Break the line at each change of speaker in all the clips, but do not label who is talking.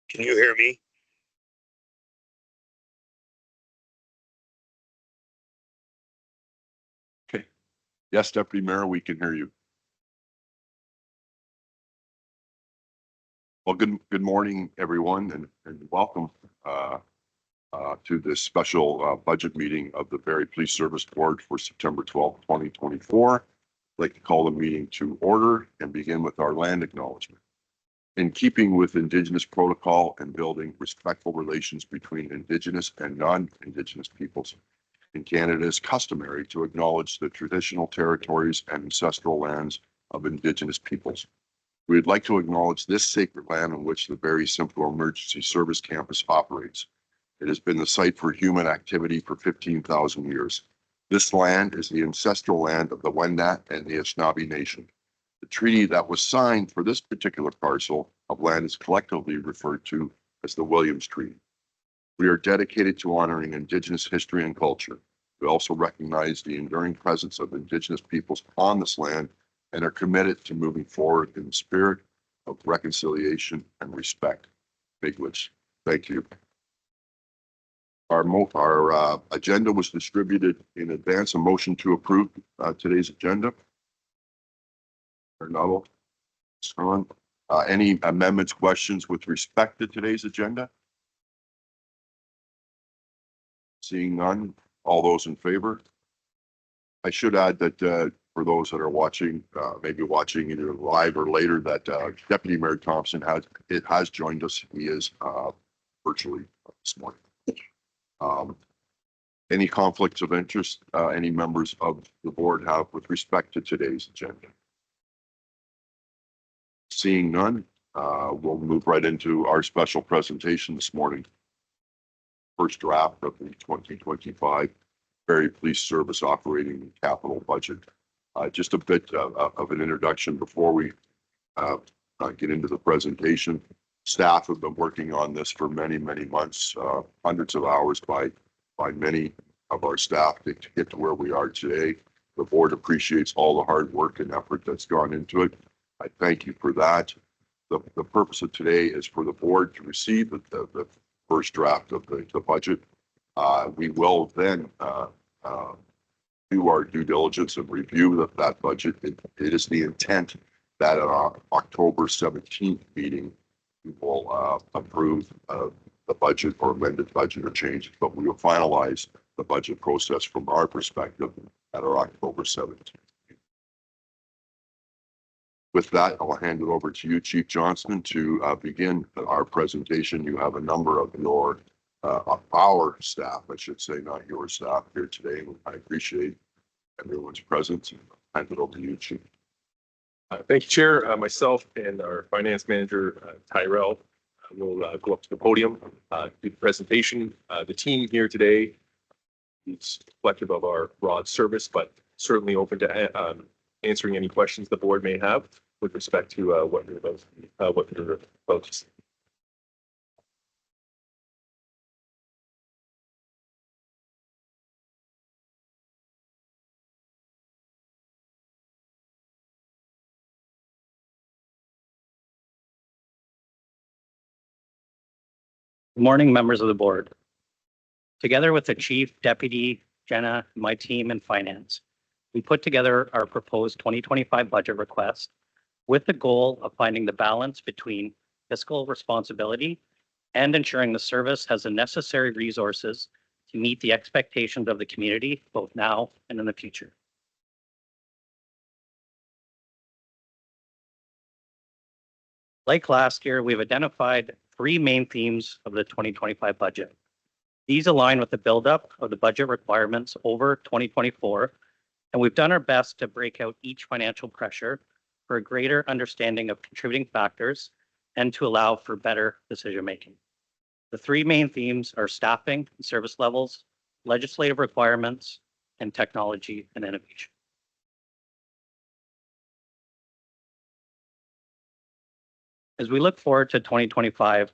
Can you hear me?
Okay. Yes, Deputy Mayor, we can hear you. Well, good morning, everyone, and welcome to this special budget meeting of the Barrie Police Service Board for September 12th, 2024. I'd like to call the meeting to order and begin with our land acknowledgement. In keeping with Indigenous protocol and building respectful relations between Indigenous and non-Indigenous peoples in Canada, it is customary to acknowledge the traditional territories and ancestral lands of Indigenous peoples. We would like to acknowledge this sacred land on which the Barrie Simcoe Emergency Service Campus operates. It has been the site for human activity for 15,000 years. This land is the ancestral land of the Wendat and the Anishinaabe Nation. The treaty that was signed for this particular parcel of land is collectively referred to as the Williams Treaty. We are dedicated to honoring Indigenous history and culture. We also recognize the enduring presence of Indigenous peoples on this land and are committed to moving forward in the spirit of reconciliation and respect. Big wish. Thank you. Our agenda was distributed in advance. A motion to approve today's agenda. Any amendments, questions with respect to today's agenda? Seeing none, all those in favor? I should add that for those that are watching, maybe watching either live or later, that Deputy Mayor Thompson has joined us. He is virtually this morning. Any conflicts of interest any members of the board have with respect to today's agenda? Seeing none, we'll move right into our special presentation this morning. First draft of the 2025 Barrie Police Service Operating and Capital Budget. Just a bit of an introduction before we get into the presentation. Staff have been working on this for many months, hundreds of hours by many of our staff to get to where we are today. The board appreciates all the hard work and effort that's gone into it. I thank you for that. The purpose of today is for the board to receive the first draft of the budget. We will then do our due diligence and review that budget. It is the intent that at our October 17th meeting, we will approve the budget or amended budget or change, but we will finalize the budget process from our perspective at our October 17th. With that, I'll hand it over to you, Chief Johnston, to begin our presentation. You have a number of our staff, I should say, not your staff here today. I appreciate everyone's presence. Hand it over to you, Chief.
Thank you, Chair. Myself and our Finance Manager, Tyrell, will go up to the podium, do the presentation. The team here today is reflective of our broad service, but certainly open to answering any questions the board may have with respect to what you're about to see.
Good morning, members of the board. Together with the chief, deputy, Jenna, my team, and finance, we put together our proposed 2025 budget request with the goal of finding the balance between fiscal responsibility and ensuring the service has the necessary resources to meet the expectations of the community, both now and in the future. Like last year, we've identified three main themes of the 2025 budget. These align with the buildup of the budget requirements over 2024, and we've done our best to break out each financial pressure for a greater understanding of contributing factors and to allow for better decision-making. The three main themes are staffing and service levels, legislative requirements, and technology and innovation. As we look forward to 2025,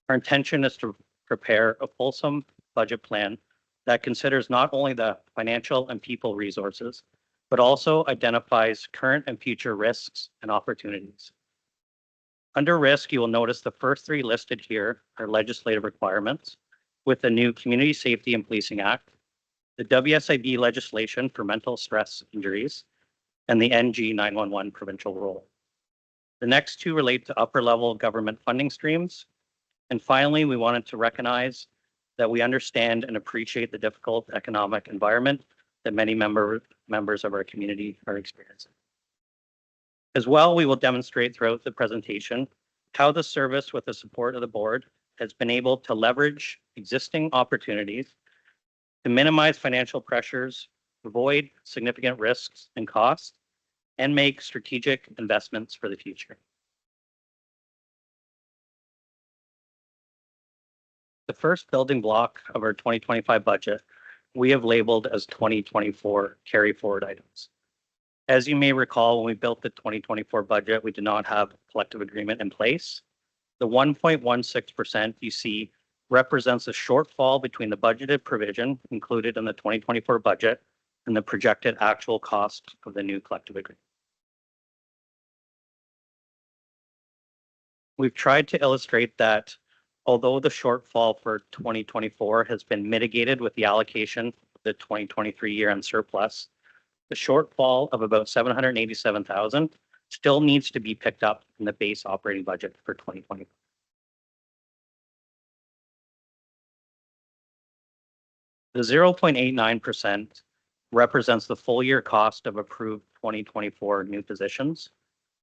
our intention is to prepare a fulsome budget plan that considers not only the financial and people resources, but also identifies current and future risks and opportunities. Under risk, you will notice the first three listed here are legislative requirements with the new Community Safety and Policing Act, the WSIB legislation for mental stress injuries, and the NG 911 provincial rule. The next two relate to upper level government funding streams. And finally, we wanted to recognize that we understand and appreciate the difficult economic environment that many members of our community are experiencing. As well, we will demonstrate throughout the presentation how the service, with the support of the board, has been able to leverage existing opportunities to minimize financial pressures, avoid significant risks and costs, and make strategic investments for the future. The first building block of our 2025 budget, we have labeled as 2024 carry forward items. As you may recall, when we built the 2024 budget, we did not have a collective agreement in place. The 1.16% you see represents a shortfall between the budgeted provision included in the 2024 budget and the projected actual cost of the new collective agreement. We've tried to illustrate that although the shortfall for 2024 has been mitigated with the allocation of the 2023 year-end surplus, the shortfall of about $787,000 still needs to be picked up in the base operating budget for 2020. The 0.89% represents the full year cost of approved 2024 new positions.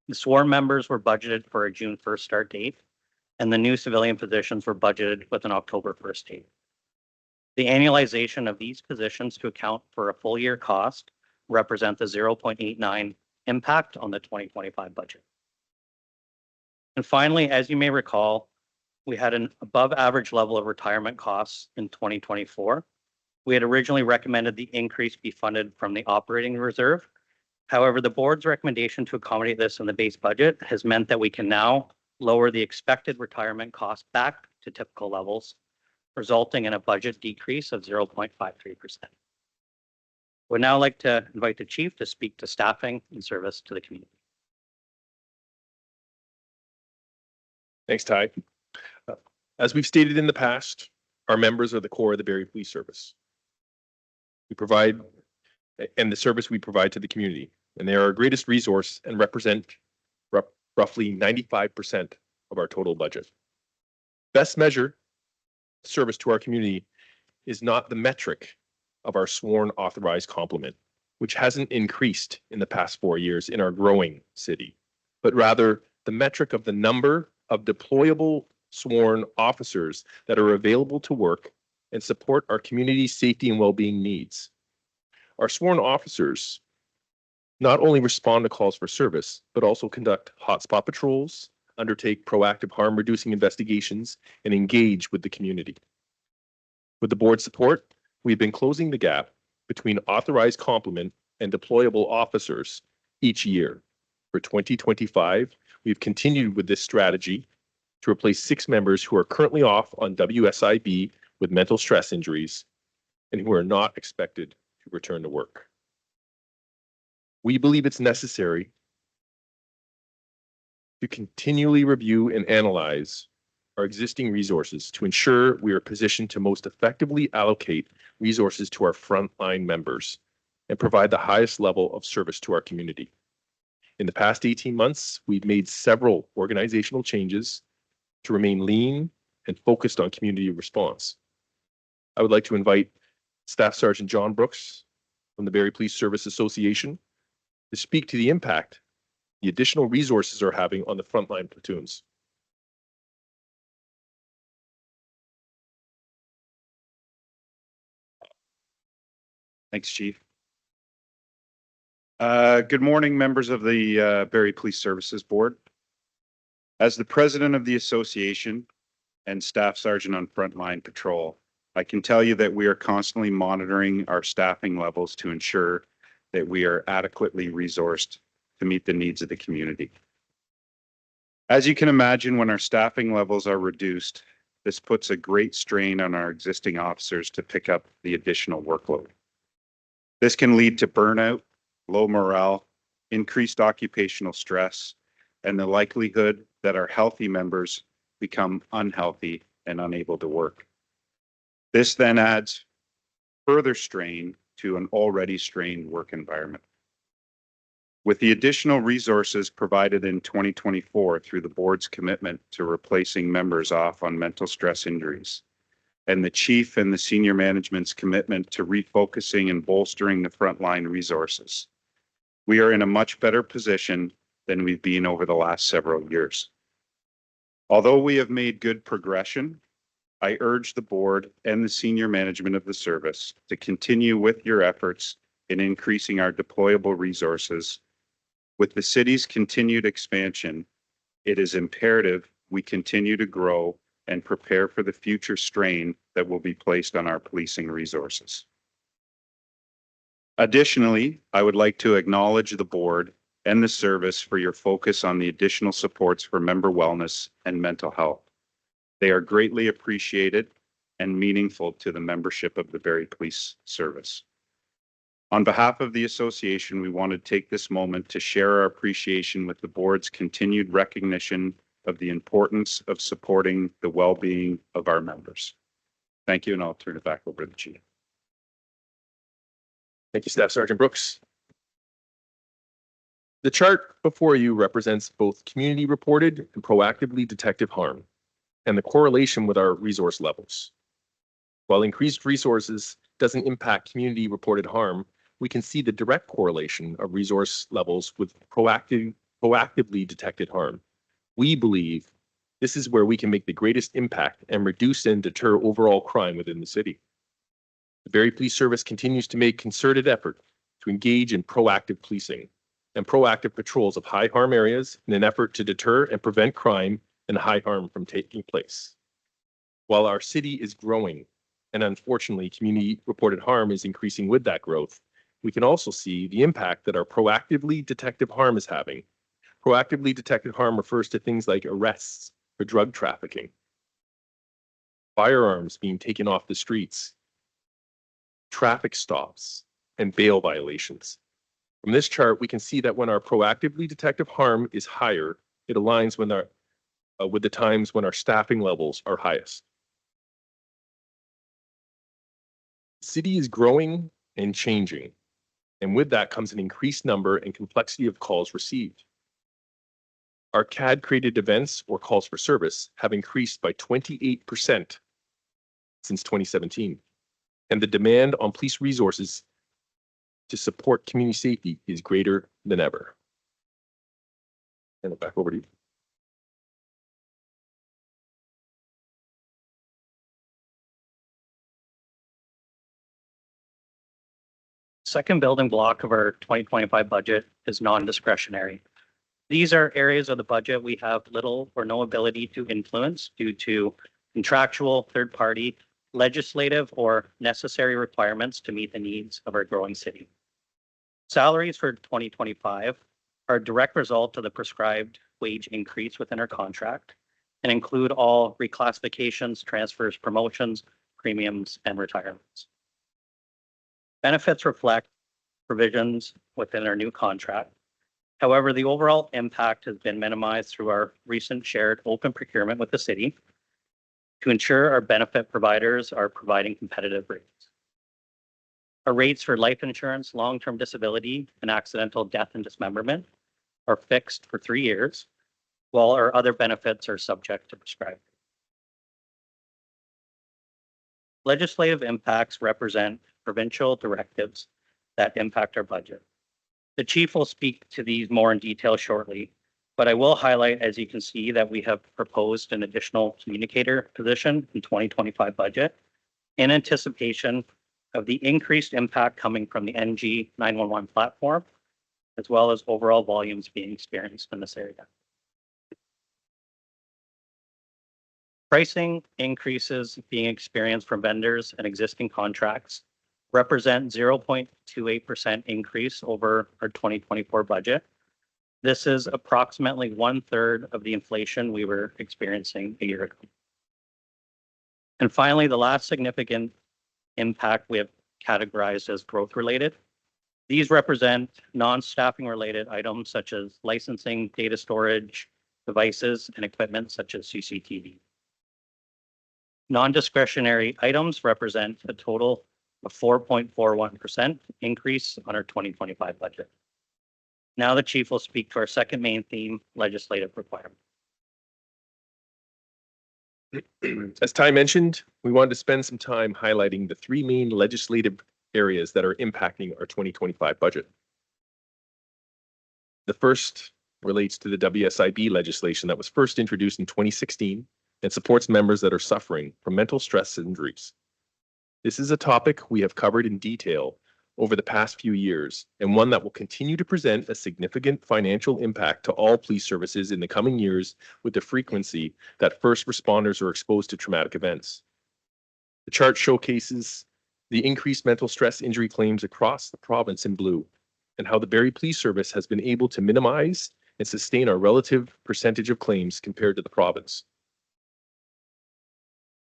The sworn members were budgeted for a June 1st start date, and the new civilian positions were budgeted with an October 1st date. The annualization of these positions to account for a full year cost represent the 0.89 impact on the 2025 budget. And finally, as you may recall, we had an above average level of retirement costs in 2024. We had originally recommended the increase be funded from the operating reserve. However, the board's recommendation to accommodate this in the base budget has meant that we can now lower the expected retirement cost back to typical levels, resulting in a budget decrease of 0.53%. Would now like to invite the chief to speak to staffing and service to the community.
Thanks, Ty. As we've stated in the past, our members are the core of the Barrie Police Service. We provide, and the service we provide to the community, and they are our greatest resource and represent roughly 95% of our total budget. Best measure service to our community is not the metric of our sworn authorized complement, which hasn't increased in the past 4 years in our growing city, but rather the metric of the number of deployable sworn officers that are available to work and support our community's safety and well-being needs. Our sworn officers not only respond to calls for service, but also conduct hotspot patrols, undertake proactive harm-reducing investigations, and engage with the community. With the board's support, we've been closing the gap between authorized complement and deployable officers each year. For 2025, we've continued with this strategy to replace 6 members who are currently off on WSIB with mental stress injuries and who are not expected to return to work. We believe it's necessary to continually review and analyze our existing resources to ensure we are positioned to most effectively allocate resources to our frontline members and provide the highest level of service to our community. In the past 18 months, we've made several organizational changes to remain lean and focused on community response. I would like to invite Staff Sergeant John Brooks from the Barrie Police Service Association to speak to the impact the additional resources are having on the frontline platoons.
Thanks, Chief. Good morning, members of the Barrie Police Services Board. As the president of the association and staff sergeant on frontline patrol, I can tell you that we are constantly monitoring our staffing levels to ensure that we are adequately resourced to meet the needs of the community. As you can imagine, when our staffing levels are reduced, this puts a great strain on our existing officers to pick up the additional workload. This can lead to burnout, low morale, increased occupational stress, and the likelihood that our healthy members become unhealthy and unable to work. This then adds further strain to an already strained work environment. With the additional resources provided in 2024 through the board's commitment to replacing members off on mental stress injuries, and the chief and the senior management's commitment to refocusing and bolstering the frontline resources, we are in a much better position than we've been over the last several years. Although we have made good progression, I urge the board and the senior management of the service to continue with your efforts in increasing our deployable resources. With the city's continued expansion, it is imperative we continue to grow and prepare for the future strain that will be placed on our policing resources. Additionally, I would like to acknowledge the board and the service for your focus on the additional supports for member wellness and mental health. They are greatly appreciated and meaningful to the membership of the Barrie Police Service. On behalf of the association, we want to take this moment to share our appreciation with the board's continued recognition of the importance of supporting the well-being of our members. Thank you, and I'll turn it back over to the chief.
Thank you, Staff Sergeant Brooks. The chart before you represents both community reported and proactively detected harm and the correlation with our resource levels. While increased resources doesn't impact community reported harm, we can see the direct correlation of resource levels with proactively detected harm. We believe this is where we can make the greatest impact and reduce and deter overall crime within the city. The Barrie Police Service continues to make concerted effort to engage in proactive policing and proactive patrols of high harm areas in an effort to deter and prevent crime and high harm from taking place. While our city is growing, and unfortunately community reported harm is increasing with that growth, we can also see the impact that our proactively detected harm is having. Proactively detected harm refers to things like arrests for drug trafficking, firearms being taken off the streets, traffic stops, and bail violations. From this chart, we can see that when our proactively detected harm is higher, it aligns with the times when our staffing levels are highest. The city is growing and changing, and with that comes an increased number and complexity of calls received. Our CAD-created events or calls for service have increased by 28% since 2017, and the demand on police resources to support community safety is greater than ever. And back over to you.
Second building block of our 2025 budget is non-discretionary. These are areas of the budget we have little or no ability to influence due to contractual, third-party, legislative, or necessary requirements to meet the needs of our growing city. Salaries for 2025 are a direct result of the prescribed wage increase within our contract and include all reclassifications, transfers, promotions, premiums, and retirements. Benefits reflect provisions within our new contract. However, the overall impact has been minimized through our recent shared open procurement with the city to ensure our benefit providers are providing competitive rates. Our rates for life insurance, long-term disability, and accidental death and dismemberment are fixed for 3 years, while our other benefits are subject to prescribed. Legislative impacts represent provincial directives that impact our budget. The chief will speak to these more in detail shortly, but I will highlight, as you can see, that we have proposed an additional communicator position in 2025 budget in anticipation of the increased impact coming from the NG 911 platform, as well as overall volumes being experienced in this area. Pricing increases being experienced from vendors and existing contracts represent 0.28% increase over our 2024 budget. This is approximately 1/3 of the inflation we were experiencing a year ago. And finally, the last significant impact we have categorized as growth related. These represent non-staffing related items such as licensing, data storage, devices, and equipment such as CCTV. Non-discretionary items represent a total of 4.41% increase on our 2025 budget. Now the chief will speak to our second main theme, legislative requirement.
As Ty mentioned, we wanted to spend some time highlighting the three main legislative areas that are impacting our 2025 budget. The first relates to the WSIB legislation that was first introduced in 2016 and supports members that are suffering from mental stress injuries. This is a topic we have covered in detail over the past few years, and one that will continue to present a significant financial impact to all police services in the coming years with the frequency that first responders are exposed to traumatic events. The chart showcases the increased mental stress injury claims across the province in blue, and how the Barrie Police Service has been able to minimize and sustain our relative percentage of claims compared to the province.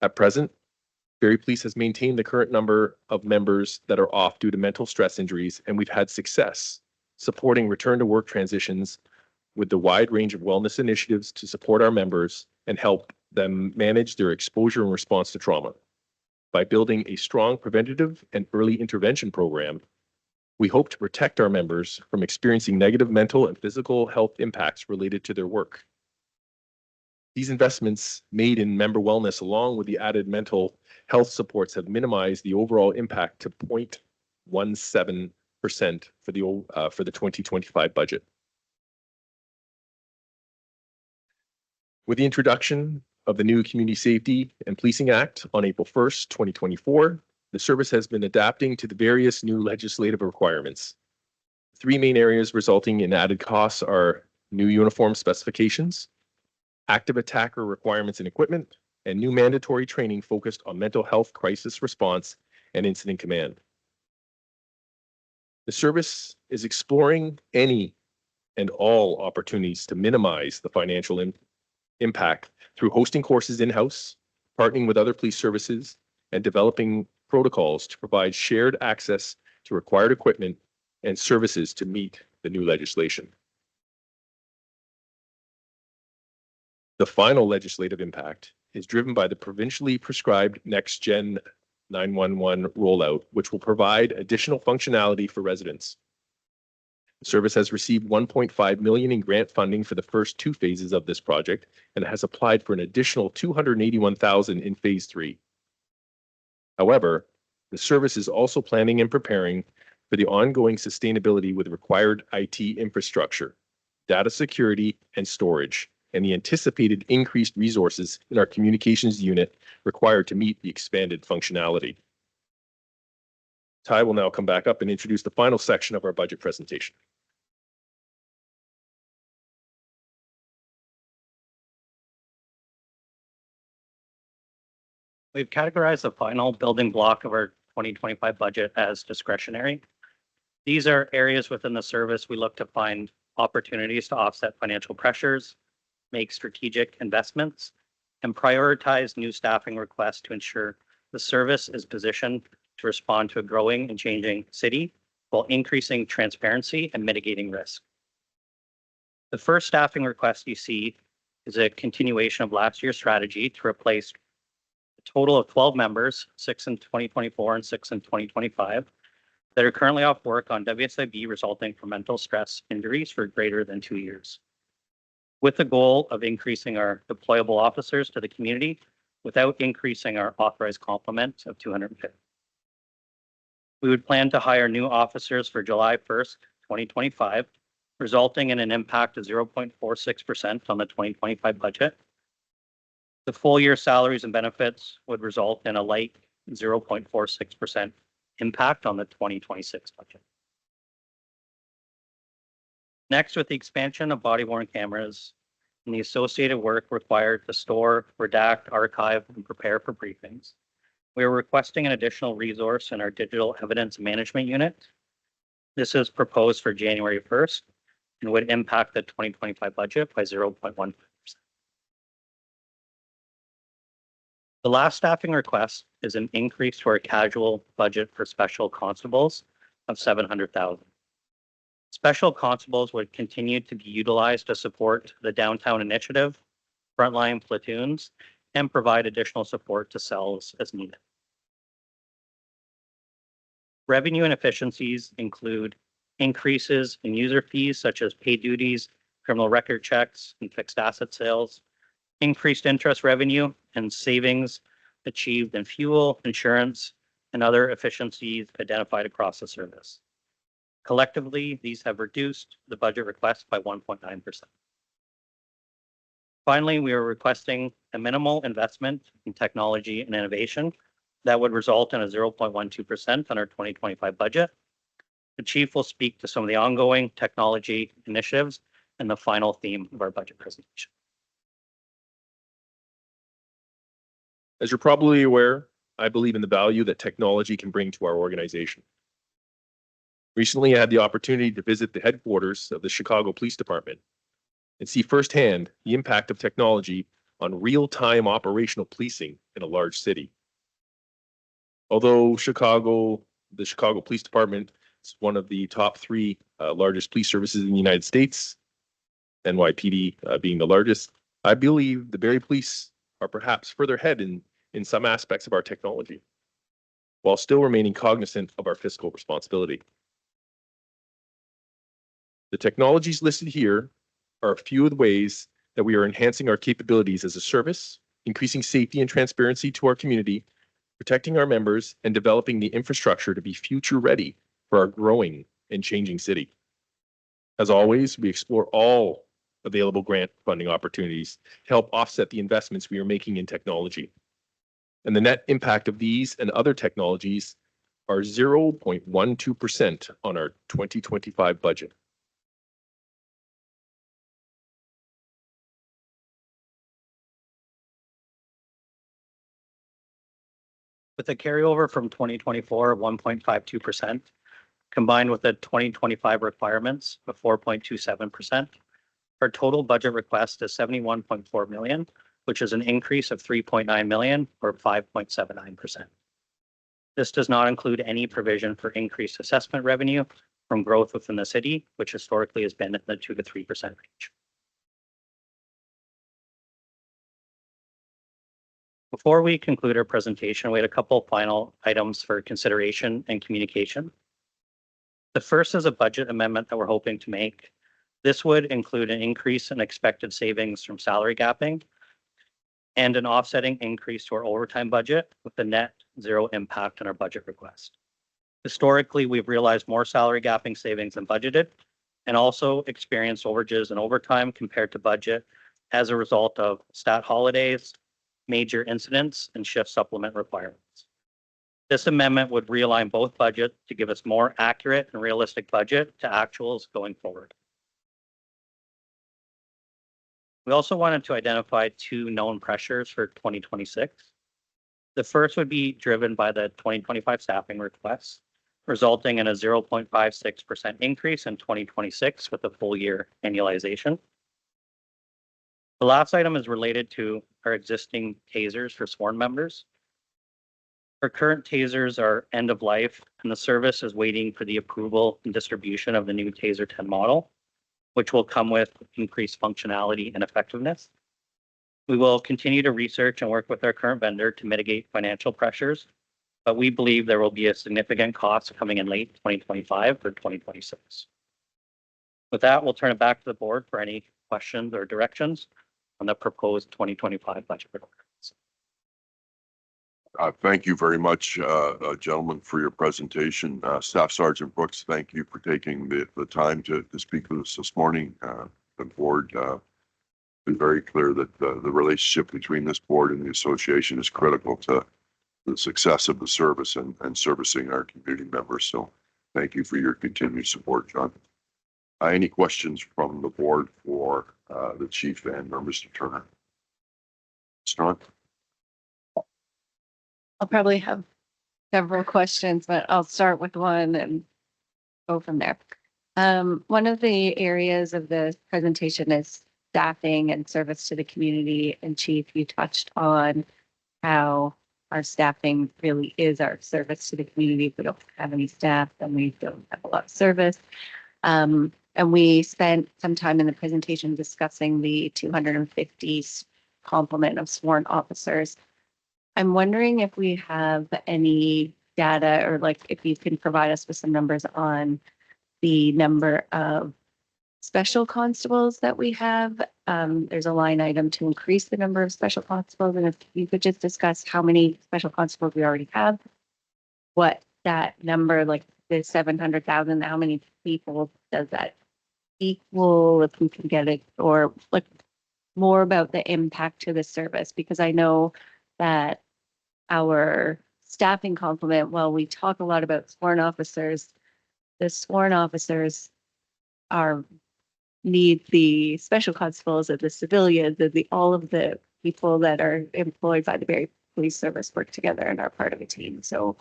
At present, Barrie Police has maintained the current number of members that are off due to mental stress injuries, and we've had success supporting return to work transitions with the wide range of wellness initiatives to support our members and help them manage their exposure and response to trauma. By building a strong preventative and early intervention program, we hope to protect our members from experiencing negative mental and physical health impacts related to their work. These investments made in member wellness, along with the added mental health supports, have minimized the overall impact to 0.17% for the 2025 budget. With the introduction of the new Community Safety and Policing Act on April 1st, 2024, the service has been adapting to the various new legislative requirements. Three main areas resulting in added costs are new uniform specifications, active attacker requirements and equipment, and new mandatory training focused on mental health crisis response and incident command. The service is exploring any and all opportunities to minimize the financial impact through hosting courses in-house, partnering with other police services, and developing protocols to provide shared access to required equipment and services to meet the new legislation. The final legislative impact is driven by the provincially prescribed Next Gen 911 rollout, which will provide additional functionality for residents. The service has received $1.5 million in grant funding for the first two phases of this project and has applied for an additional $281,000 in phase 3. However, the service is also planning and preparing for the ongoing sustainability with required IT infrastructure, data security, and storage, and the anticipated increased resources in our communications unit required to meet the expanded functionality. Ty will now come back up and introduce the final section of our budget presentation.
We've categorized the final building block of our 2025 budget as discretionary. These are areas within the service we look to find opportunities to offset financial pressures, make strategic investments, and prioritize new staffing requests to ensure the service is positioned to respond to a growing and changing city while increasing transparency and mitigating risk. The first staffing request you see is a continuation of last year's strategy to replace a total of 12 members, 6 in 2024 and 6 in 2025, that are currently off work on WSIB resulting from mental stress injuries for greater than 2 years, with the goal of increasing our deployable officers to the community without increasing our authorized complement of 250. We would plan to hire new officers for July 1st, 2025, resulting in an impact of 0.46% on the 2025 budget. The full year salaries and benefits would result in a light 0.46% impact on the 2026 budget. Next, with the expansion of body-worn cameras and the associated work required to store, redact, archive, and prepare for briefings, we are requesting an additional resource in our digital evidence management unit. This is proposed for January 1st and would impact the 2025 budget by 0.1%. The last staffing request is an increase to our casual budget for special constables of $700,000. Special constables would continue to be utilized to support the downtown initiative, frontline platoons, and provide additional support to cells as needed. Revenue and efficiencies include increases in user fees such as pay duties, criminal record checks, and fixed asset sales, increased interest revenue and savings achieved in fuel, insurance, and other efficiencies identified across the service. Collectively, these have reduced the budget request by 1.9%. Finally, we are requesting a minimal investment in technology and innovation that would result in a 0.12% on our 2025 budget. The chief will speak to some of the ongoing technology initiatives and the final theme of our budget presentation.
As you're probably aware, I believe in the value that technology can bring to our organization. Recently, I had the opportunity to visit the headquarters of the Chicago Police Department and see firsthand the impact of technology on real-time operational policing in a large city. Although the Chicago Police Department is one of the top three largest police services in the United States, NYPD being the largest, I believe the Barrie Police are perhaps further ahead in some aspects of our technology, while still remaining cognizant of our fiscal responsibility. The technologies listed here are a few of the ways that we are enhancing our capabilities as a service, increasing safety and transparency to our community, protecting our members, and developing the infrastructure to be future ready for our growing and changing city. As always, we explore all available grant funding opportunities to help offset the investments we are making in technology. And the net impact of these and other technologies are 0.12% on our 2025 budget.
With a carryover from 2024 of 1.52%, combined with the 2025 requirements of 4.27%, our total budget request is 71.4 million, which is an increase of 3.9 million or 5.79%. This does not include any provision for increased assessment revenue from growth within the city, which historically has been in the 2 to 3% range. Before we conclude our presentation, we had a couple final items for consideration and communication. The first is a budget amendment that we're hoping to make. This would include an increase in expected savings from salary gapping and an offsetting increase to our overtime budget with the net zero impact on our budget request. Historically, we've realized more salary gapping savings than budgeted and also experienced overages and overtime compared to budget as a result of stat holidays, major incidents, and shift supplement requirements. This amendment would realign both budgets to give us more accurate and realistic budget to actuals going forward. We also wanted to identify two known pressures for 2026. The first would be driven by the 2025 staffing requests, resulting in a 0.56% increase in 2026 with a full year annualization. The last item is related to our existing tasers for sworn members. Our current tasers are end of life, and the service is waiting for the approval and distribution of the new Taser 10 model, which will come with increased functionality and effectiveness. We will continue to research and work with our current vendor to mitigate financial pressures, but we believe there will be a significant cost coming in late 2025 or 2026. With that, we'll turn it back to the board for any questions or directions on the proposed 2025 budget requirements.
Thank you very much, gentlemen, for your presentation. Staff Sergeant Brooks, thank you for taking the time to speak with us this morning. The board been very clear that the relationship between this board and the association is critical to the success of the service and servicing our community members. So thank you for your continued support, John. Any questions from the board for the chief and or Mr. Turner? John?
I'll probably have several questions, but I'll start with one and go from there. One of the areas of the presentation is staffing and service to the community. And Chief, you touched on how our staffing really is our service to the community. If we don't have any staff, then we don't have a lot of service. And we spent some time in the presentation discussing the 250 complement of sworn officers. I'm wondering if we have any data or like if you can provide us with some numbers on the number of special constables that we have. There's a line item to increase the number of special constables. And if you could just discuss how many special constables we already have, what that number, like the 700,000, how many people does that equal, if we can get it, or like more about the impact to the service, because I know that our staffing complement, while we talk a lot about sworn officers, the sworn officers are need the special constables and the civilians and the all of the people that are employed by the Barrie Police Service work together and are part of a team. So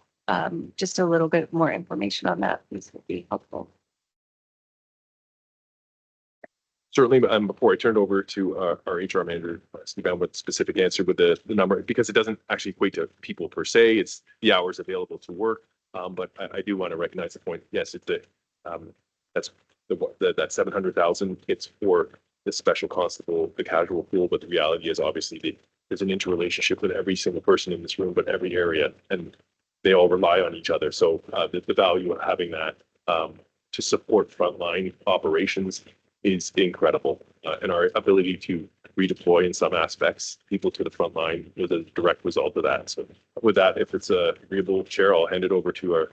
just a little bit more information on that, please, would be helpful.
Certainly, before I turn it over to our HR manager, Steve, Allen, with specific answer with the number, because it doesn't actually equate to people per se, it's the hours available to work. But I do want to recognize the point. Yes, it's that 700,000. It's for the special constable, the casual pool. But the reality is, obviously, there's an interrelationship with every single person in this room, but every area, and they all rely on each other. So the value of having that to support frontline operations is incredible, and our ability to redeploy in some aspects people to the front line was a direct result of that. So with that, if it's a agreeable, Chair, I'll hand it over to our.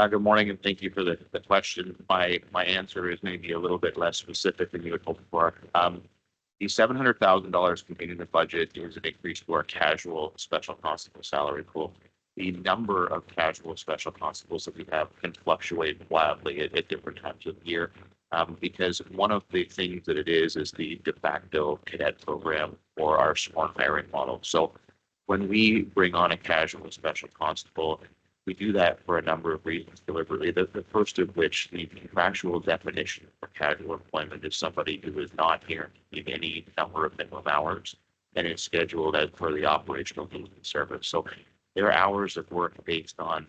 Good morning, and thank you for the question. My answer is maybe a little bit less specific than you would hope for. The $700,000 contained in the budget is an increase to our casual special constable salary pool. The number of casual special constables that we have can fluctuate wildly at different times of the year, because one of the things that it is the de facto cadet program for our sworn hiring model. So when we bring on a casual special constable, we do that for a number of reasons deliberately. The first of which, the contractual definition for casual employment is somebody who is not guaranteed any number of minimum hours and is scheduled as per the operational needs of the service. So their hours of work based on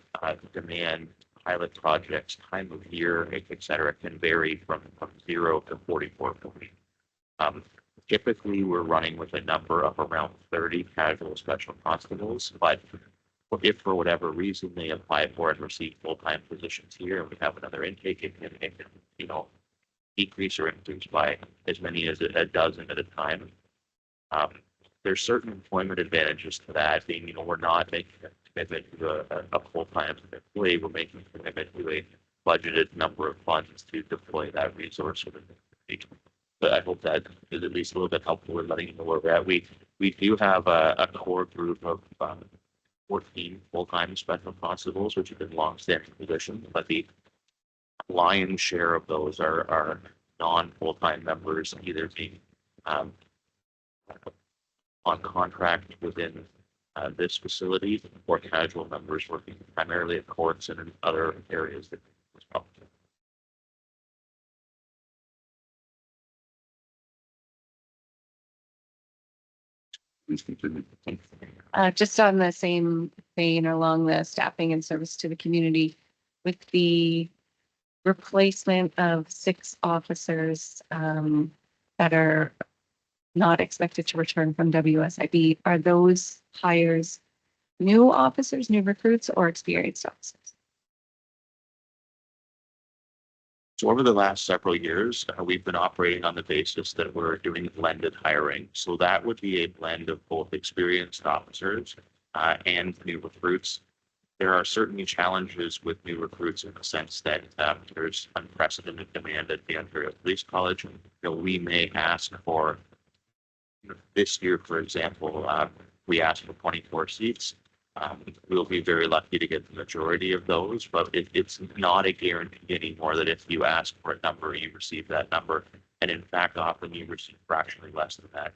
demand, pilot projects, time of year, et cetera, can vary from 0 to 44 per week. Typically, we're running with a number of around 30 casual special constables, but if for whatever reason they apply for and receive full-time positions here, and we have another intake, it can decrease or increase by as many as a dozen at a time. There's certain employment advantages to that, being, we're not making a commitment to a full-time employee, we're making a commitment to a budgeted number of funds to deploy that resource within the community. But I hope that is at least a little bit helpful in letting you know where we're at. We do have a core group of 14 full-time special constables, which have been long-standing positions, but the lion's share of those are non-full-time members, either being on contract within this facility or casual members working primarily at courts and in other areas that was probably.
Please continue.
Just on the same vein, along the staffing and service to the community, with the replacement of 6 officers that are not expected to return from WSIB, are those hires new officers, new recruits, or experienced officers?
So over the last several years, we've been operating on the basis that we're doing blended hiring. So that would be a blend of both experienced officers and new recruits. There are certainly challenges with new recruits in the sense that there's unprecedented demand at the Ontario Police College. We may ask for, this year, for example, we asked for 24 seats. We'll be very lucky to get the majority of those, but it's not a guarantee anymore that if you ask for a number, you receive that number. And in fact, often you receive fractionally less than that.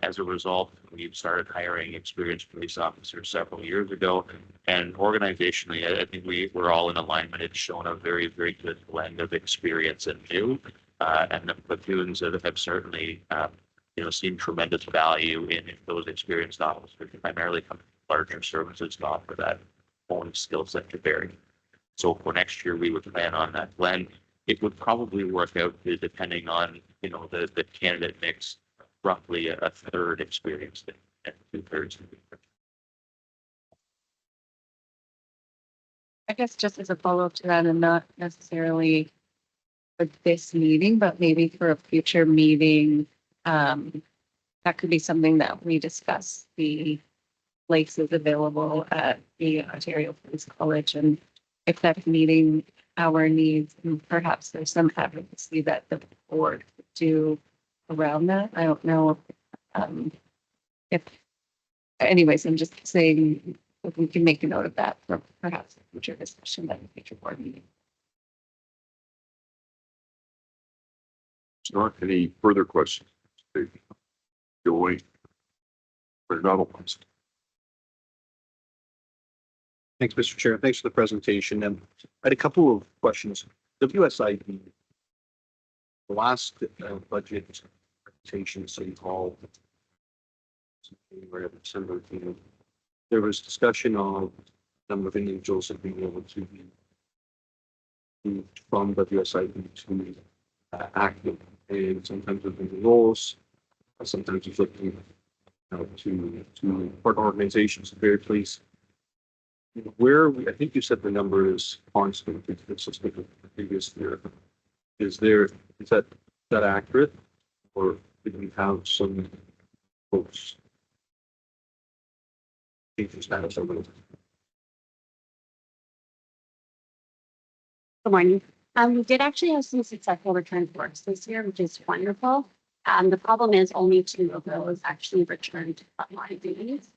As a result, we've started hiring experienced police officers several years ago, and organizationally, I think we're all in alignment. It's shown a very, very good blend of experience and new, and the platoons have certainly seen tremendous value in those experienced officers, primarily come from larger services to offer that own skill set to Barrie. So for next year, we would plan on that blend. It would probably work out to, depending on, the candidate mix, roughly a third experienced and 2/3.
I guess just as a follow-up to that and not necessarily for this meeting, but maybe for a future meeting, that could be something that we discuss the places available at the Ontario Police College and if that's meeting our needs, and perhaps there's some advocacy that the board could do around that. I don't know. If, anyways, I'm just saying if we can make a note of that for perhaps a future discussion at a future board meeting.
Not any further questions? Joey? Renato, please.
Thanks, Mr. Chair. Thanks for the presentation. And I had a couple of questions. WSIB, the last budget presentation, City Hall, January of December, there was discussion on the number of individuals that being able to be moved from WSIB to active, and sometimes within the roles, sometimes it's looking to partner organizations, very please. I think you said the number is constant, it's consistent with the previous year. Is that accurate? Or did we have some folks change the status over the
Good morning. We did actually have some successful return to work this year, which is wonderful. The problem is only 2 of those actually returned to frontline duties.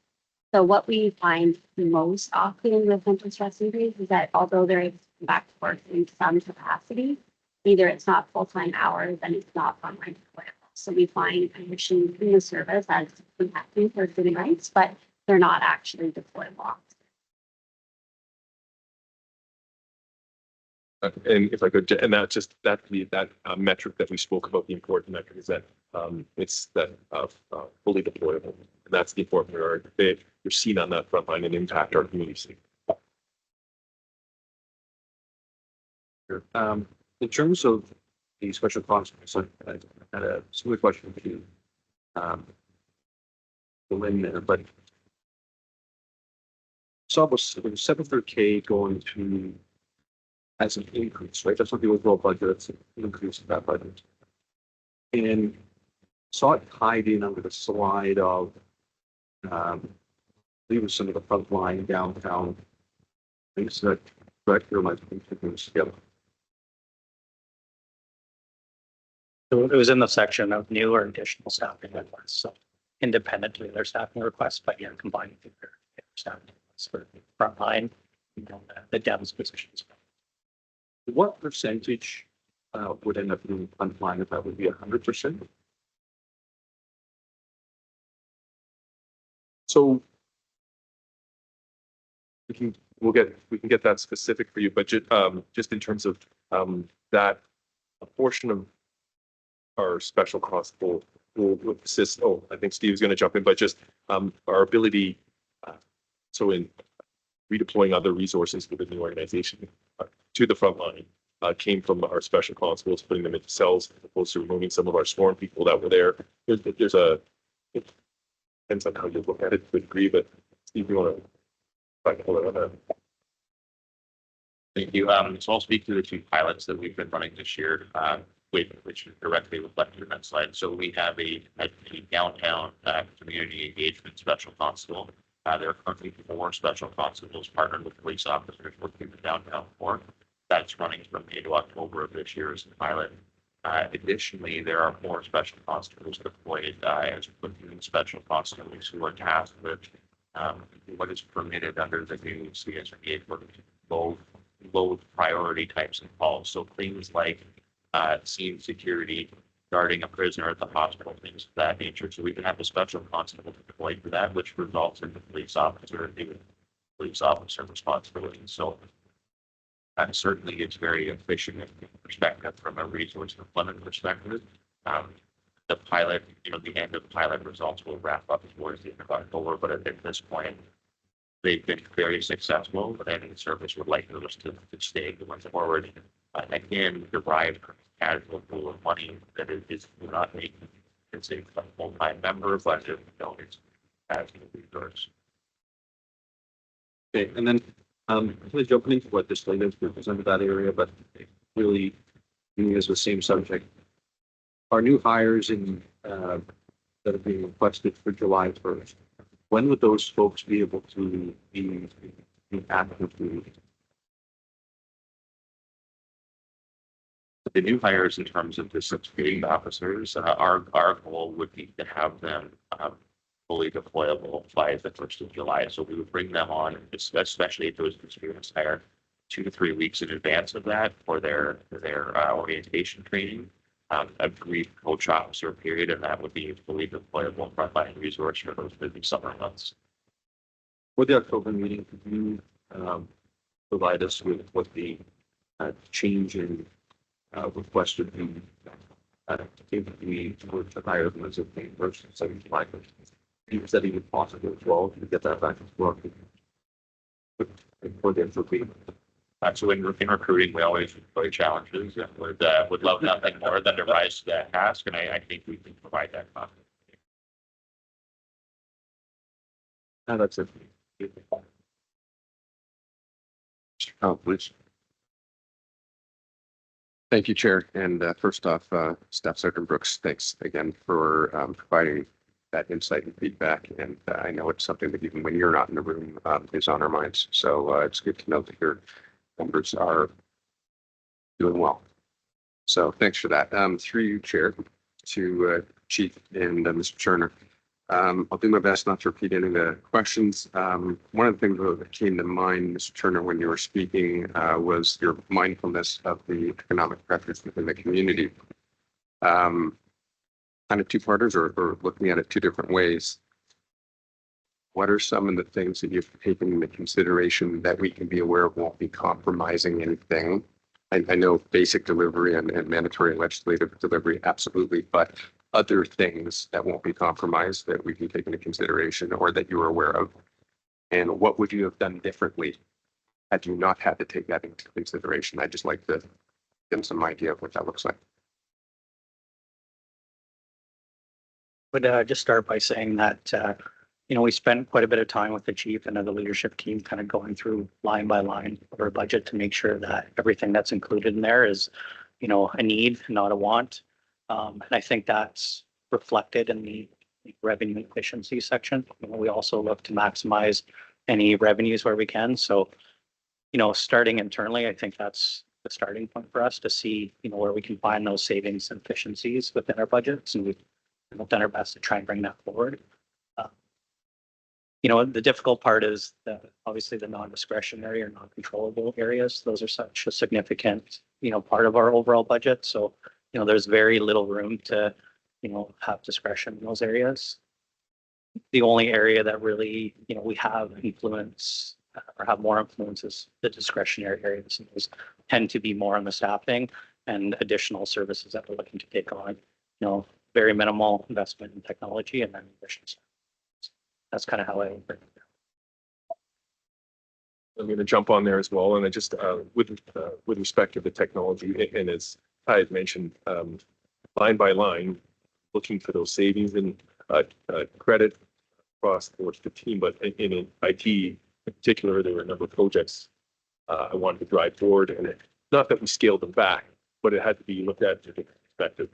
So what we find most often with mental stress injuries is that although they're able to come back to work in some capacity, either it's not full-time hours and it's not frontline deployable. So we find conditions in the service as impacting for good rights, but they're not actually deployable.
And if I could, and that metric that we spoke about, the important metric is that it's that fully deployable. And that's the important part. You're seen on that front line and impact our community.
in terms of the special constables, I had a similar question to Lynn there, but saw was 700K going to as an increase, right? That's not the overall budget, it's an increase in that budget. And saw it tied in under the slide of I believe it was some of the front line downtown things that director might be putting together.
So it was in the section of new or additional staffing requests. So independently, their staffing requests, but you're combining their staffing requests for frontline, the DEMS positions.
What percentage would end up being front line if that would be 100%?
So we can get that specific for you, but just in terms of that, a portion of our special constable will assist. Oh, I think Steve's going to jump in, but just our ability. So in redeploying other resources within the organization to the front line came from our special constables, putting them into cells as opposed to removing some of our sworn people that were there. It depends on how you look at it to a degree, but Steve, you want to try to pull it on that?
Thank you. So I'll speak to the 2 pilots that we've been running this year, which is directly reflected in that slide. So we have a downtown community engagement special constable. There are currently 4 special constables partnered with police officers working the downtown for. That's running from May to October of this year as a pilot. Additionally, there are 4 special constables deployed as platoon special constables who are tasked with what is permitted under the new CSRA for low priority types of calls. So things like scene security, guarding a prisoner at the hospital, things of that nature. So we can have a special constable deployed for that, which results in the police officer responsibility. So certainly it's very efficient perspective from a resource deployment perspective. The pilot, the end of pilot results will wrap up towards the end of October, but at this point, they've been very successful, and the service would like those to stay going forward. Again, derived from casual pool of money that is not making it's a full-time member, but it's as a resource.
Okay, and then, I'm going to jump into what this latest represented that area, but really, is the same subject. Our new hires in, that are being requested for July 1st, when would those folks be able to be actively?
The new hires in terms of the substituting officers, our goal would be to have them fully deployable by the 1st of July. So we would bring them on, especially if those experienced hire 2 to 3 weeks in advance of that for their orientation training. A brief coach officer period, and that would be a fully deployable frontline resource for those busy summer months.
For the October meeting, could you provide us with what the change in request would be? If we were to hire them as a paid person, 75. Is that even possible as well to get that back to work for the FOP?
So in recruiting, we always enjoy challenges and would love nothing more than to rise to that task. And I think we can provide that confidence.
That's it.
Mr. Khan, please.
Thank you, Chair. And first off, Staff Sergeant Brooks, thanks again for providing that insight and feedback. And I know it's something that even when you're not in the room is on our minds. So it's good to know that your members are doing well. So thanks for that. Through you, Chair, to Chief and Mr. Turner. I'll do my best not to repeat any of the questions. One of the things that came to mind, Mr. Turner, when you were speaking was your mindfulness of the economic pressures within the community. Kind of two-parters or looking at it two different ways. What are some of the things that you've taken into consideration that we can be aware of won't be compromising anything? I know basic delivery and mandatory legislative delivery, absolutely, but other things that won't be compromised that we can take into consideration or that you are aware of? And what would you have done differently had you not had to take that into consideration? I'd just like to get some idea of what that looks like.
Would just start by saying that, we spent quite a bit of time with the chief and the leadership team kind of going through line by line of our budget to make sure that everything that's included in there is, a need, not a want. And I think that's reflected in the revenue efficiency section. We also look to maximize any revenues where we can. So, starting internally, I think that's the starting point for us to see, where we can find those savings and efficiencies within our budgets. And we've done our best to try and bring that forward. The difficult part is that obviously the non-discretionary or non-controllable areas, those are such a significant, part of our overall budget. So, there's very little room to, have discretion in those areas. The only area that really, we have influence or have more influence is the discretionary areas. And those tend to be more on the staffing and additional services that we're looking to take on, very minimal investment in technology and then efficiency. That's kind of how I break it down.
I'm going to jump on there as well. And I just, with respect to the technology, and as I had mentioned, line by line, looking for those savings and credit across the board to the team. But in IT in particular, there were a number of projects I wanted to drive forward. And not that we scaled them back, but it had to be looked at from a different perspective.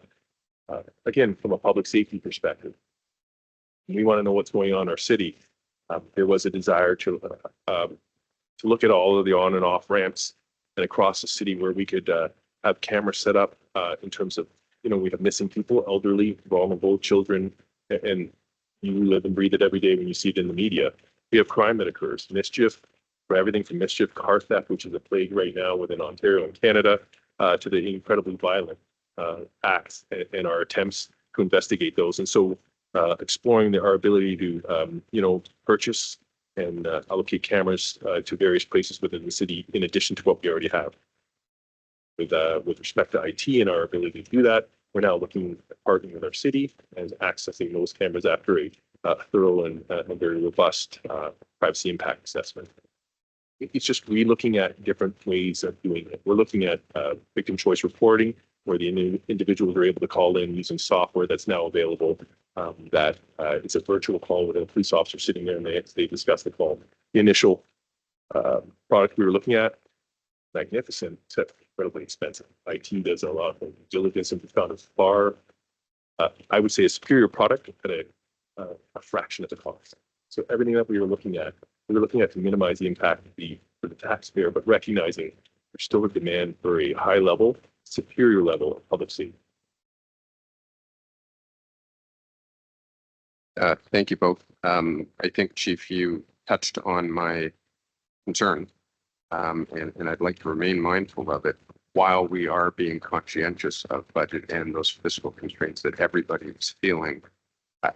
Again, from a public safety perspective, we want to know what's going on in our city. There was a desire to look at all of the on and off ramps and across the city where we could have cameras set up in terms of, we have missing people, elderly, vulnerable children, and you live and breathe it every day when you see it in the media. We have crime that occurs, mischief, for everything from mischief, car theft, which is a plague right now within Ontario and Canada, to the incredibly violent acts and our attempts to investigate those. And so exploring our ability to, purchase and allocate cameras to various places within the city, in addition to what we already have. With respect to IT and our ability to do that, we're now looking at partnering with our city and accessing those cameras after a thorough and very robust privacy impact assessment. It's just re-looking at different ways of doing it. We're looking at victim choice reporting, where the individuals are able to call in using software that's now available. That it's a virtual call with a police officer sitting there, and they discuss the call. The initial product we were looking at, magnificent, incredibly expensive. IT does a lot of diligence, and we found a far, I would say, a superior product at a fraction of the cost. So everything that we were looking at to minimize the impact for the taxpayer, but recognizing there's still a demand for a high level, superior level of public safety.
Thank you both. I think, Chief, you touched on my concern, and I'd like to remain mindful of it while we are being conscientious of budget and those fiscal constraints that everybody is feeling.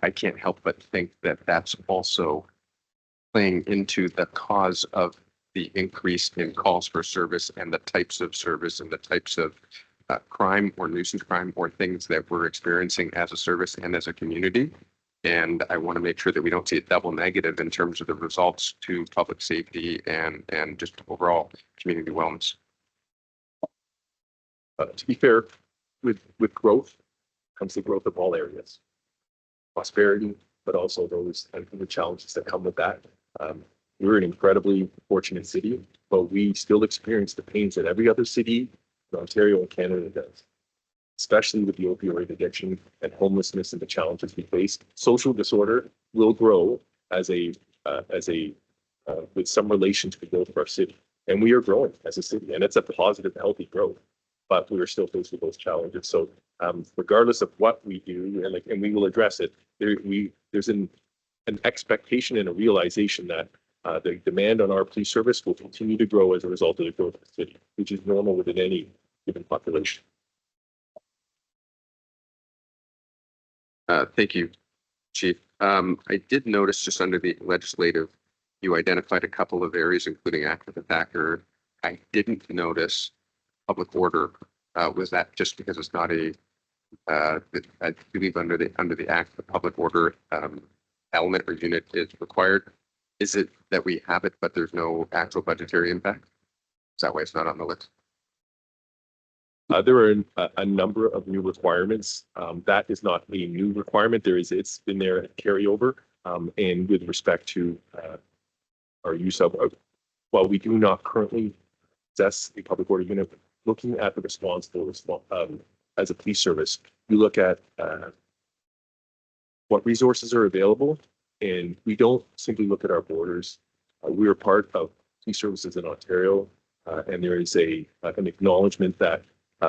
I can't help but think that that's also playing into the cause of the increase in calls for service and the types of service and the types of crime or nuisance crime or things that we're experiencing as a service and as a community. And I want to make sure that we don't see a double negative in terms of the results to public safety and just overall community wellness.
To be fair, with growth comes the growth of all areas, prosperity, but also those and the challenges that come with that. We're an incredibly fortunate city, but we still experience the pains that every other city in Ontario and Canada does, especially with the opioid addiction and homelessness and the challenges we face. Social disorder will grow with some relation to the growth of our city. And we are growing as a city, and it's a positive, healthy growth, but we are still faced with those challenges. So regardless of what we do, and we will address it, there's an expectation and a realization that the demand on our police service will continue to grow as a result of the growth of the city, which is normal within any given population.
Thank you, Chief. I did notice just under the legislative, you identified a couple of areas, including active attacker. I didn't notice public order. Was that just because it's not I believe under the act, the public order element or unit is required? Is it that we have it, but there's no actual budgetary impact? Is that why it's not on the list?
There are a number of new requirements. That is not a new requirement. It's been there at carryover. And with respect to our use of, while we do not currently possess a public order unit, looking at the responsible as a police service, we look at what resources are available, and we don't simply look at our borders. We are part of police services in Ontario, and there is an acknowledgement that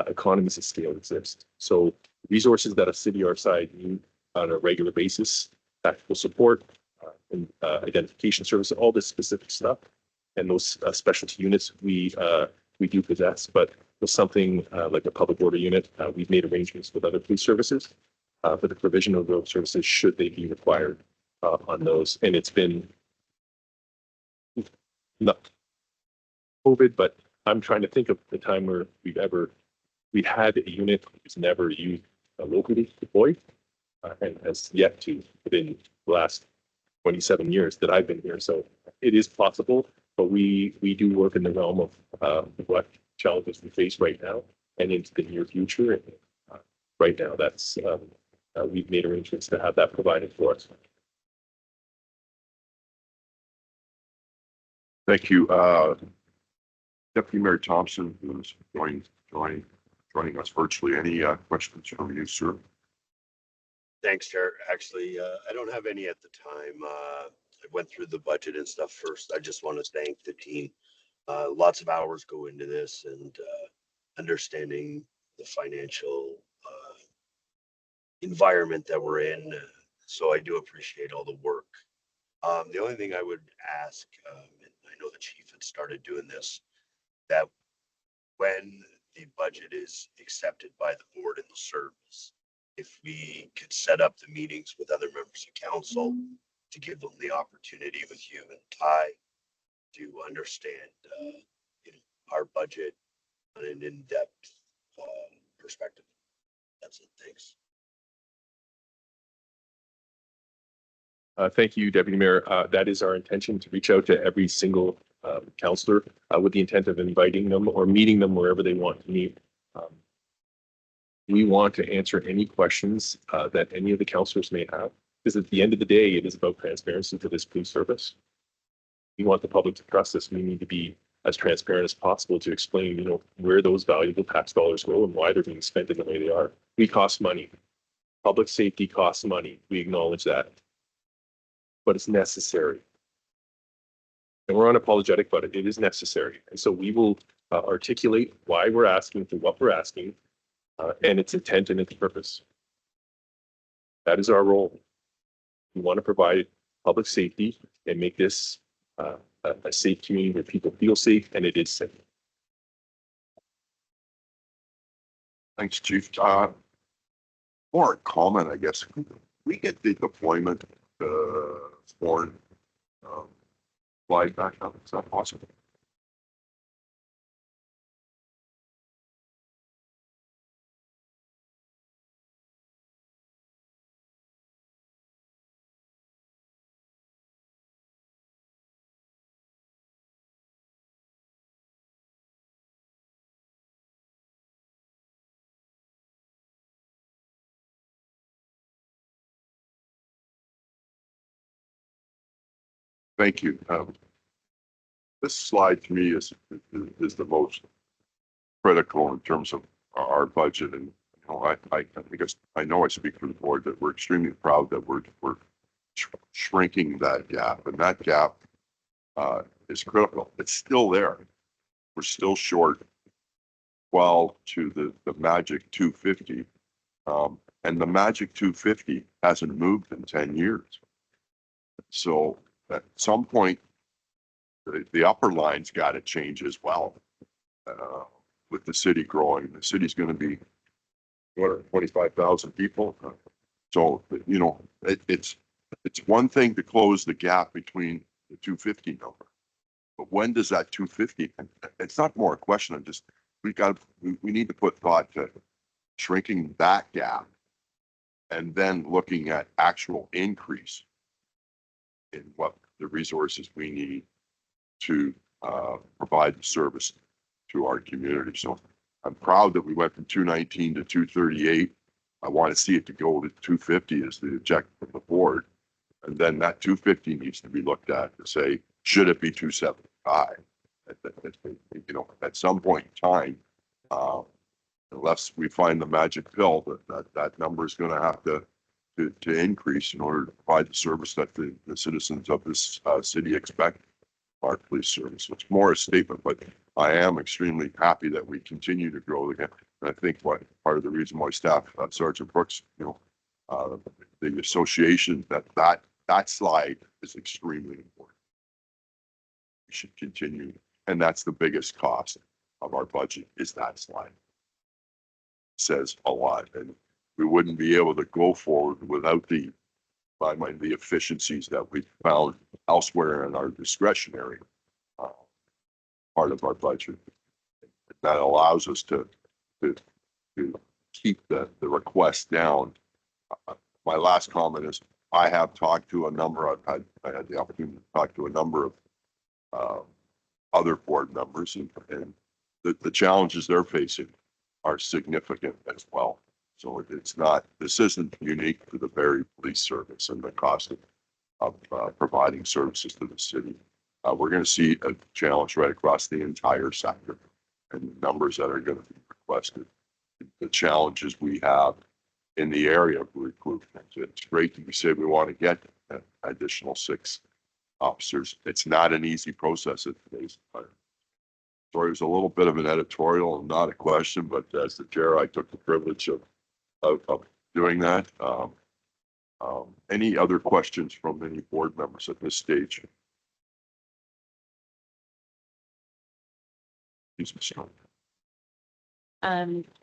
economies of scale exist. So resources that a city our size need on a regular basis, tactical support, and identification service, all this specific stuff, and those specialty units we do possess. But with something like a public order unit, we've made arrangements with other police services for the provision of those services should they be required on those. And it's been not COVID, but I'm trying to think of the time where we've had a unit that was never used locally deployed and has yet to within the last 27 years that I've been here. So it is possible, but we do work in the realm of what challenges we face right now and into the near future. And right now, that's we've made arrangements to have that provided for us.
Thank you. Deputy Mayor Thompson, who is joining us virtually. Any questions from you, sir?
Thanks, Chair. Actually, I don't have any at the time. I went through the budget and stuff first. I just want to thank the team. Lots of hours go into this, and understanding the financial environment that we're in. So I do appreciate all the work. The only thing I would ask, and I know the chief had started doing this, that when the budget is accepted by the board and the service, if we could set up the meetings with other members of council to give them the opportunity with you and Ty to understand our budget on an in-depth perspective. That's it. Thanks.
Thank you, Deputy Mayor. That is our intention to reach out to every single counselor with the intent of inviting them or meeting them wherever they want to meet. We want to answer any questions that any of the counselors may have, because at the end of the day, it is about transparency to this police service. We want the public to trust us. We need to be as transparent as possible to explain, where those valuable tax dollars go and why they're being spent in the way they are. We cost money. Public safety costs money. We acknowledge that. But it's necessary. And we're unapologetic about it. It is necessary. And so we will articulate why we're asking for what we're asking and its intent and its purpose. That is our role. We want to provide public safety and make this a safe community where people feel safe, and it is safe.
Thanks, Chief. More a comment, I guess. We get the deployment sworn slide back up. Is that possible? Thank you. This slide to me is the most critical in terms of our budget, and I guess I know I speak for the board that we're extremely proud that we're shrinking that gap, and that gap is critical. It's still there. We're still short 12 to the magic 250, and the magic 250 hasn't moved in 10 years. So at some point, the upper line's got to change as well. With the city growing, the city's going to be 225,000 people. So, it's one thing to close the gap between the 250 number, but when does that 250? It's not more a question of just we need to put thought to shrinking that gap, and then looking at actual increase in what the resources we need to provide the service to our community. So I'm proud that we went from 219 to 238. I want to see it to go to 250 as the objective of the board. And then that 250 needs to be looked at to say, should it be 275? At some point in time, unless we find the magic pill, that number is going to have to increase in order to provide the service that the citizens of this city expect our police service. It's more a statement, but I am extremely happy that we continue to grow again. And I think part of the reason why staff, Sergeant Brooks, the association, that slide is extremely important. We should continue, and that's the biggest cost of our budget is that slide. It says a lot, and we wouldn't be able to go forward without the efficiencies that we found elsewhere in our discretionary part of our budget. That allows us to keep the request down. My last comment is I have talked to a number. I had the opportunity to talk to a number of other board members, and the challenges they're facing are significant as well. So this isn't unique to the Barrie Police Service and the cost of providing services to the city. We're going to see a challenge right across the entire sector, and the numbers that are going to be requested, the challenges we have in the area of recruitment. It's great that we say we want to get an additional 6 officers. It's not an easy process at today's time. So it was a little bit of an editorial and not a question, but as the chair, I took the privilege of doing that. Any other questions from any board members at this stage?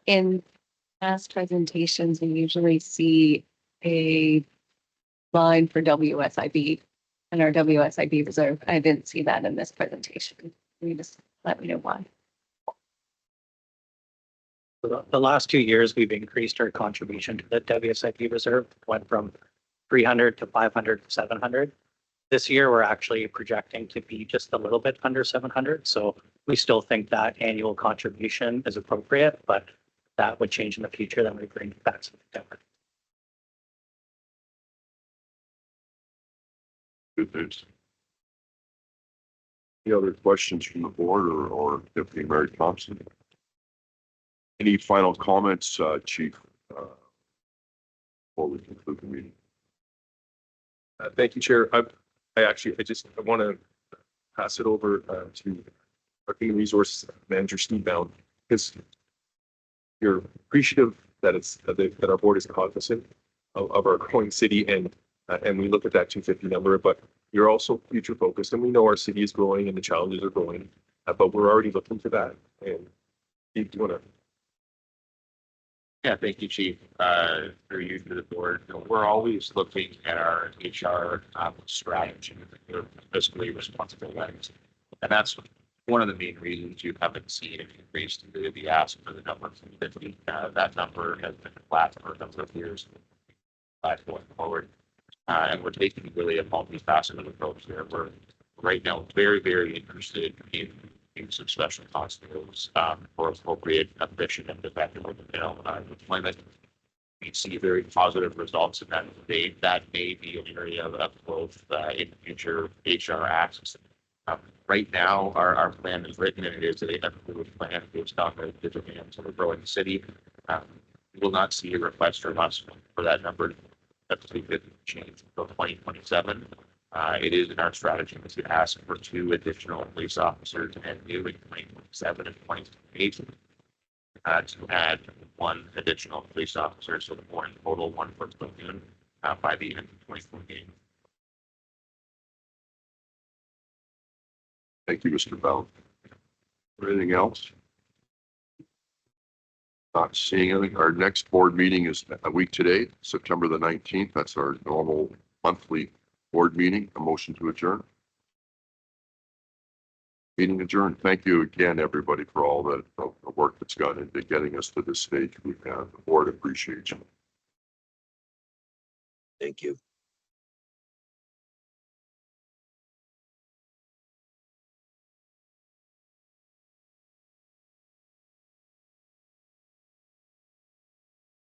In past presentations, we usually see a line for WSIB and our WSIB reserve. I didn't see that in this presentation. Can you just let me know why?
The last 2 years, we've increased our contribution to the WSIP reserve, went from 300 to 500 to 700. This year, we're actually projecting to be just a little bit under 700. So we still think that annual contribution is appropriate, but that would change in the future. Then we bring back something different.
Good news. Any other questions from the board or Deputy Mayor Thompson? Any final comments, Chief, before we conclude the meeting?
Thank you, Chair. I want to pass it over to our Human Resource Manager, Steve Bound, because you're appreciative that that our board is cognizant of our growing city and we look at that 250 number, but you're also future focused, and we know our city is growing and the challenges are growing, but we're already looking for that. And Steve, do you want to?
Yeah, thank you, Chief. For you to the board, we're always looking at our HR strategy, we're fiscally responsible lens. And that's one of the main reasons you haven't seen an increase in the ask for the number of 50. That number has been flat for a number of years going forward. And we're taking really a multifaceted approach there. We're right now very, very interested in some special constables for appropriate, efficient, and effective deployment. We see very positive results in that state. That may be an area of growth in future HR acts. Right now, our plan is written, and it is a fluid plan based on the demands of a growing city. We will not see a request from us for that number to change until 2027. It is in our strategy to ask for 2 additional police officers and new in 2027 and 2028 to add 1 additional police officer, so the 4 in total, 1 for platoon by the end of 2028.
Thank you, Mr. Bell. Anything else? Not seeing anything. Our next board meeting is a week today, September the 19th. That's our normal monthly board meeting. A motion to adjourn. Meeting adjourned. Thank you again, everybody, for all the work that's gone into getting us to this stage. The board appreciates you.
Thank you.